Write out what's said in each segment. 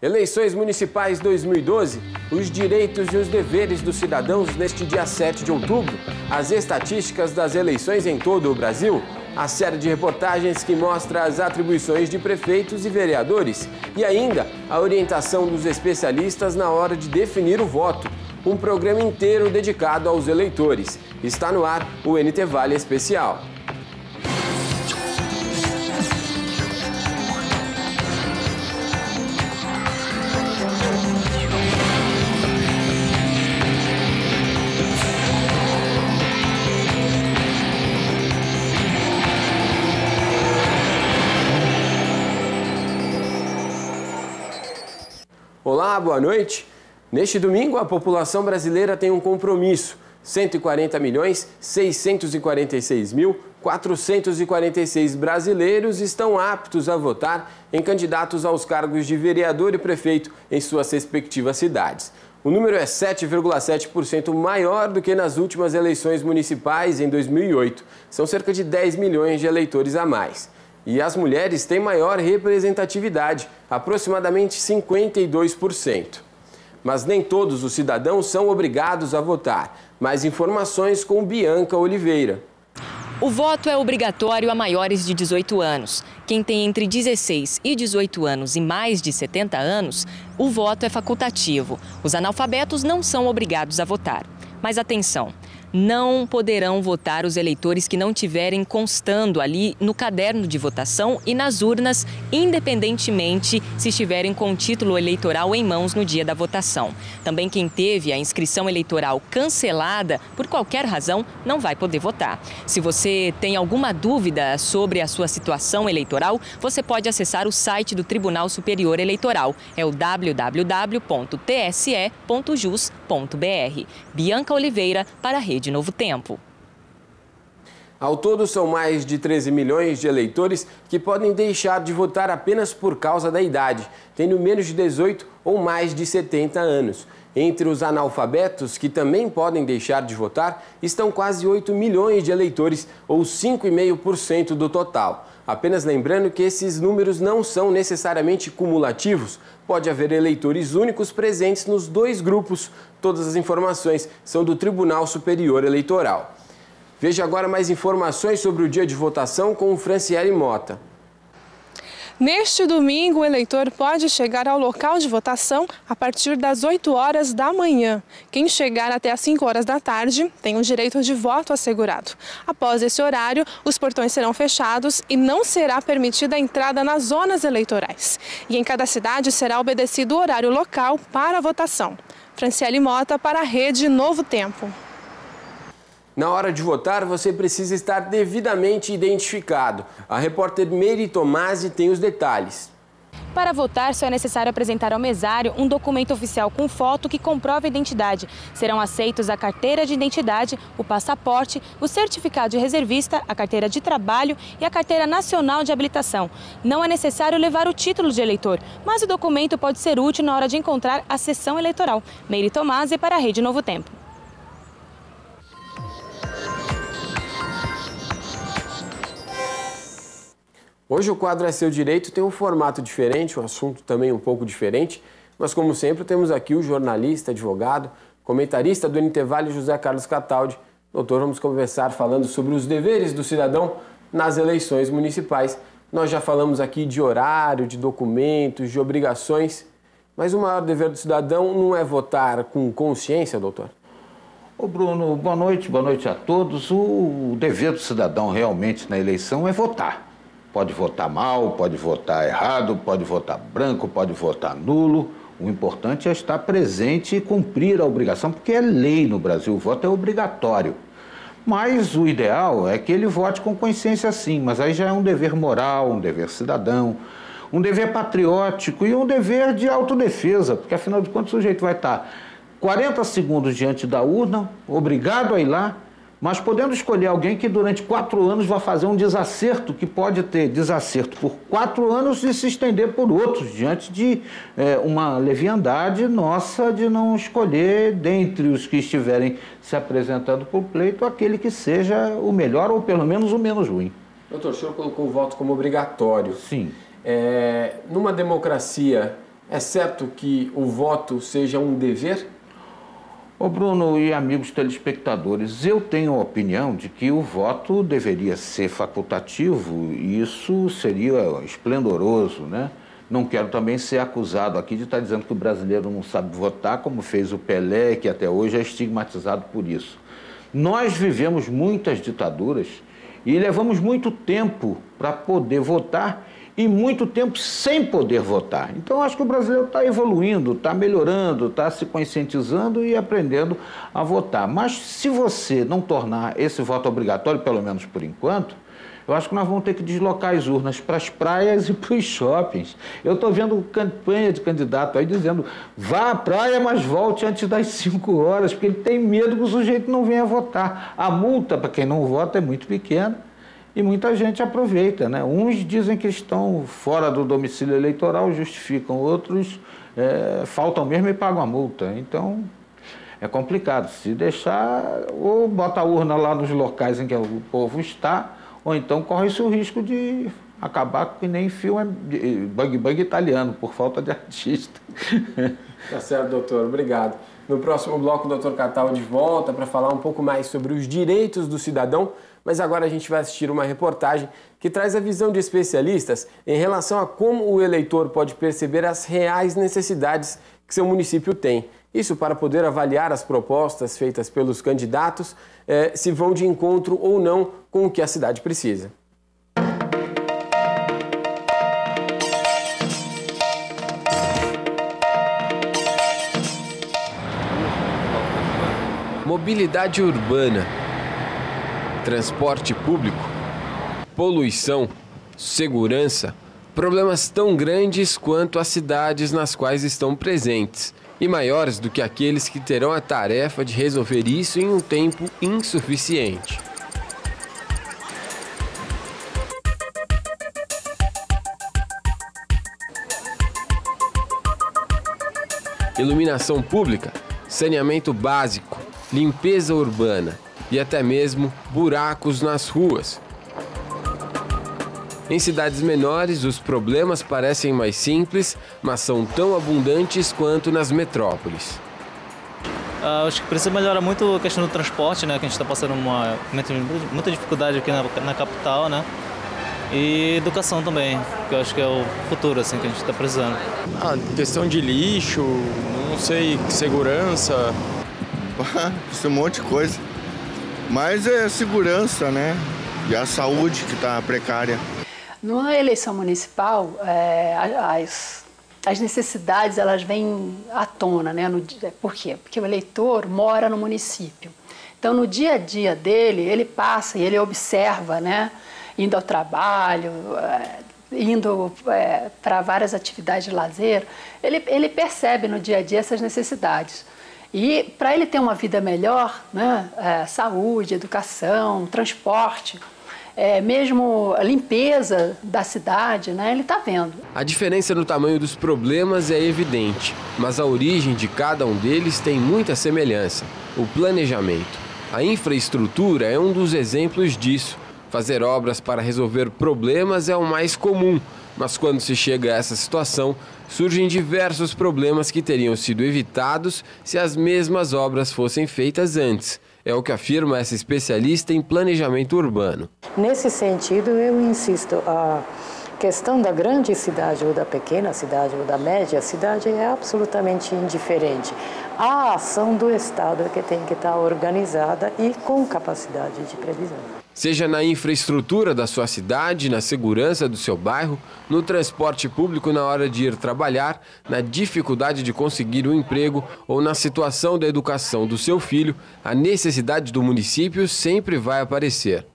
Eleições Municipais 2012, os direitos e os deveres dos cidadãos neste dia 7 de outubro, as estatísticas das eleições em todo o Brasil, a série de reportagens que mostra as atribuições de prefeitos e vereadores e ainda a orientação dos especialistas na hora de definir o voto. Um programa inteiro dedicado aos eleitores. Está no ar o NT Vale Especial. Olá, boa noite. Neste domingo, a população brasileira tem um compromisso. 140.646.446 brasileiros estão aptos a votar em candidatos aos cargos de vereador e prefeito em suas respectivas cidades. O número é 7,7% maior do que nas últimas eleições municipais em 2008. São cerca de 10 milhões de eleitores a mais. E as mulheres têm maior representatividade, aproximadamente 52%. Mas nem todos os cidadãos são obrigados a votar. Mais informações com Bianca Oliveira. O voto é obrigatório a maiores de 18 anos. Quem tem entre 16 e 18 anos e mais de 70 anos, o voto é facultativo. Os analfabetos não são obrigados a votar. Mas atenção! Não poderão votar os eleitores que não tiverem constando ali no caderno de votação e nas urnas, independentemente se estiverem com o título eleitoral em mãos no dia da votação. Também quem teve a inscrição eleitoral cancelada por qualquer razão não vai poder votar. Se você tem alguma dúvida sobre a sua situação eleitoral, você pode acessar o site do Tribunal Superior Eleitoral. É o www.tse.jus.br. Bianca Oliveira para a Rede Novo Tempo. Ao todo, são mais de 13 milhões de eleitores que podem deixar de votar apenas por causa da idade, tendo menos de 18 ou mais de 70 anos. Entre os analfabetos, que também podem deixar de votar, estão quase 8 milhões de eleitores, ou 5,5% do total. Apenas lembrando que esses números não são necessariamente cumulativos. Pode haver eleitores únicos presentes nos dois grupos. Todas as informações são do Tribunal Superior Eleitoral. Veja agora mais informações sobre o dia de votação com o Franciele Mota. Neste domingo, o eleitor pode chegar ao local de votação a partir das 8 horas da manhã. Quem chegar até às 5 horas da tarde tem o direito de voto assegurado. Após esse horário, os portões serão fechados e não será permitida a entrada nas zonas eleitorais. E em cada cidade será obedecido o horário local para a votação. Franciele Mota para a Rede Novo Tempo. Na hora de votar, você precisa estar devidamente identificado. A repórter Meire Tomasi tem os detalhes. Para votar, só é necessário apresentar ao mesário um documento oficial com foto que comprove a identidade. Serão aceitos a carteira de identidade, o passaporte, o certificado de reservista, a carteira de trabalho e a carteira nacional de habilitação. Não é necessário levar o título de eleitor, mas o documento pode ser útil na hora de encontrar a sessão eleitoral. Meire Tomasi para a Rede Novo Tempo. Hoje o quadro É Seu Direito tem um formato diferente, um assunto também um pouco diferente, mas como sempre temos aqui o jornalista, advogado, comentarista do NT Vale, José Carlos Cataldi. Doutor, vamos conversar falando sobre os deveres do cidadão nas eleições municipais. Nós já falamos aqui de horário, de documentos, de obrigações, mas o maior dever do cidadão não é votar com consciência, doutor? Ô Bruno, boa noite a todos. O dever do cidadão realmente na eleição é votar. Pode votar mal, pode votar errado, pode votar branco, pode votar nulo. O importante é estar presente e cumprir a obrigação, porque é lei no Brasil, o voto é obrigatório. Mas o ideal é que ele vote com consciência sim, mas aí já é um dever moral, um dever cidadão, um dever patriótico e um dever de autodefesa, porque afinal de contas o sujeito vai estar 40 segundos diante da urna, obrigado a ir lá, mas podendo escolher alguém que durante 4 anos vai fazer um desacerto, que pode ter desacerto por 4 anos e se estender por outros, diante de uma leviandade nossa de não escolher, dentre os que estiverem se apresentando para o pleito, aquele que seja o melhor ou pelo menos o menos ruim. Doutor, o senhor colocou o voto como obrigatório. Sim. Numa democracia, É certo que o voto seja um dever? Ô Bruno e amigos telespectadores, eu tenho a opinião de que o voto deveria ser facultativo e isso seria esplendoroso, né? Não quero também ser acusado aqui de estar dizendo que o brasileiro não sabe votar, como fez o Pelé, que até hoje é estigmatizado por isso. Nós vivemos muitas ditaduras e levamos muito tempo para poder votar e muito tempo sem poder votar. Então, acho que o brasileiro está evoluindo, está melhorando, está se conscientizando e aprendendo a votar. Mas se você não tornar esse voto obrigatório, pelo menos por enquanto, eu acho que nós vamos ter que deslocar as urnas para as praias e para os shoppings. Eu estou vendo campanha de candidato aí dizendo, vá à praia, mas volte antes das 5 horas, porque ele tem medo que o sujeito não venha votar. A multa para quem não vota é muito pequena. E muita gente aproveita, né? Uns dizem que estão fora do domicílio eleitoral, justificam, outros faltam mesmo e pagam a multa. Então, é complicado. Se deixar, ou bota a urna lá nos locais em que o povo está, ou então corre-se o risco de acabar que nem filme bug italiano, por falta de artista. Tá certo, doutor. Obrigado. No próximo bloco, o doutor Cataldi volta para falar um pouco mais sobre os direitos do cidadão, mas agora a gente vai assistir uma reportagem que traz a visão de especialistas em relação a como o eleitor pode perceber as reais necessidades que seu município tem. Isso para poder avaliar as propostas feitas pelos candidatos, se vão de encontro ou não com o que a cidade precisa. Mobilidade urbana, transporte público, poluição, segurança, problemas tão grandes quanto as cidades nas quais estão presentes e maiores do que aqueles que terão a tarefa de resolver isso em um tempo insuficiente. Iluminação pública, saneamento básico, limpeza urbana e até mesmo buracos nas ruas. Em cidades menores, os problemas parecem mais simples, mas são tão abundantes quanto nas metrópoles. Acho que precisa melhorar muito a questão do transporte, né? Que a gente está passando muita dificuldade aqui na capital, né? E educação também, que eu acho que é o futuro assim, que a gente está precisando. Questão de lixo, não sei, segurança. Isso é um monte de coisa. Mas é segurança, né? E a saúde que está precária. Numa eleição municipal, as necessidades elas vêm à tona, né? Por quê? Porque o eleitor mora no município. Então, no dia a dia dele, ele passa e ele observa, né? Indo ao trabalho, indo para várias atividades de lazer, ele percebe no dia a dia essas necessidades. E para ele ter uma vida melhor, né? Saúde, educação, transporte, mesmo a limpeza da cidade, né? Ele está vendo. A diferença no tamanho dos problemas é evidente, mas a origem de cada um deles tem muita semelhança: o planejamento. A infraestrutura é um dos exemplos disso. Fazer obras para resolver problemas é o mais comum, mas quando se chega a essa situação, surgem diversos problemas que teriam sido evitados se as mesmas obras fossem feitas antes. É o que afirma essa especialista em planejamento urbano. Nesse sentido, eu insisto, a questão da grande cidade ou da pequena cidade ou da média cidade é absolutamente indiferente. A ação do Estado é que tem que estar organizada e com capacidade de previsão. Seja na infraestrutura da sua cidade, na segurança do seu bairro, no transporte público na hora de ir trabalhar, na dificuldade de conseguir um emprego ou na situação da educação do seu filho, a necessidade do município sempre vai aparecer.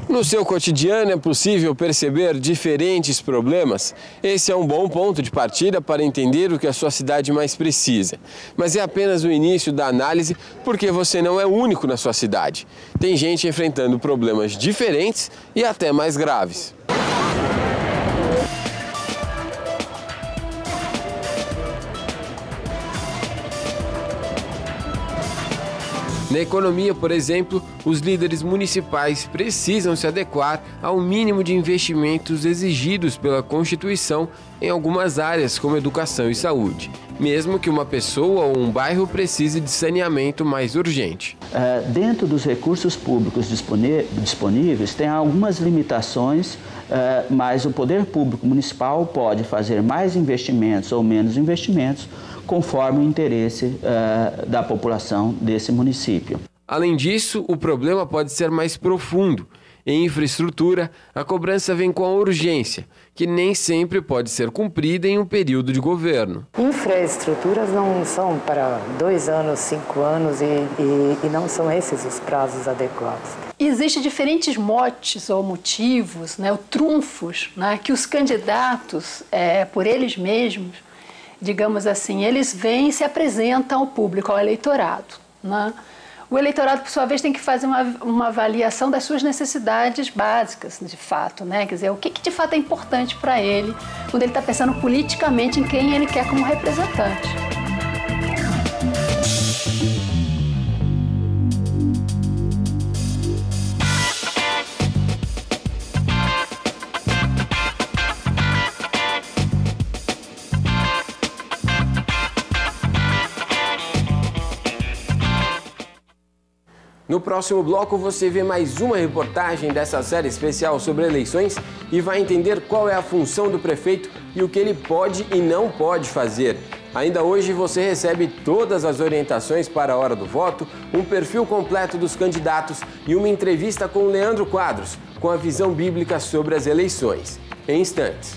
No seu cotidiano é possível perceber diferentes problemas? Esse é um bom ponto de partida para entender o que a sua cidade mais precisa. Mas é apenas o início da análise, porque você não é único na sua cidade. Tem gente enfrentando problemas diferentes e até mais graves. Na economia, por exemplo, os líderes municipais precisam se adequar ao mínimo de investimentos exigidos pela Constituição em algumas áreas, como educação e saúde, mesmo que uma pessoa ou um bairro precise de saneamento mais urgente. Dentro dos recursos públicos disponíveis, tem algumas limitações, mas o poder público municipal pode fazer mais investimentos ou menos investimentos, conforme o interesse da população desse município. Além disso, o problema pode ser mais profundo. Em infraestrutura, a cobrança vem com a urgência, que nem sempre pode ser cumprida em um período de governo. Infraestruturas não são para 2 anos, 5 anos e não são esses os prazos adequados. Existem diferentes motes ou motivos, né, ou trunfos, né, que os candidatos, por eles mesmos, digamos assim, eles vêm e se apresentam ao público, ao eleitorado, né? O eleitorado, por sua vez, tem que fazer uma avaliação das suas necessidades básicas, de fato, né? Quer dizer, o que de fato é importante para ele quando ele está pensando politicamente em quem ele quer como representante. No próximo bloco você vê mais uma reportagem dessa série especial sobre eleições e vai entender qual é a função do prefeito e o que ele pode e não pode fazer. Ainda hoje você recebe todas as orientações para a hora do voto, um perfil completo dos candidatos e uma entrevista com Leandro Quadros, com a visão bíblica sobre as eleições. Em instantes.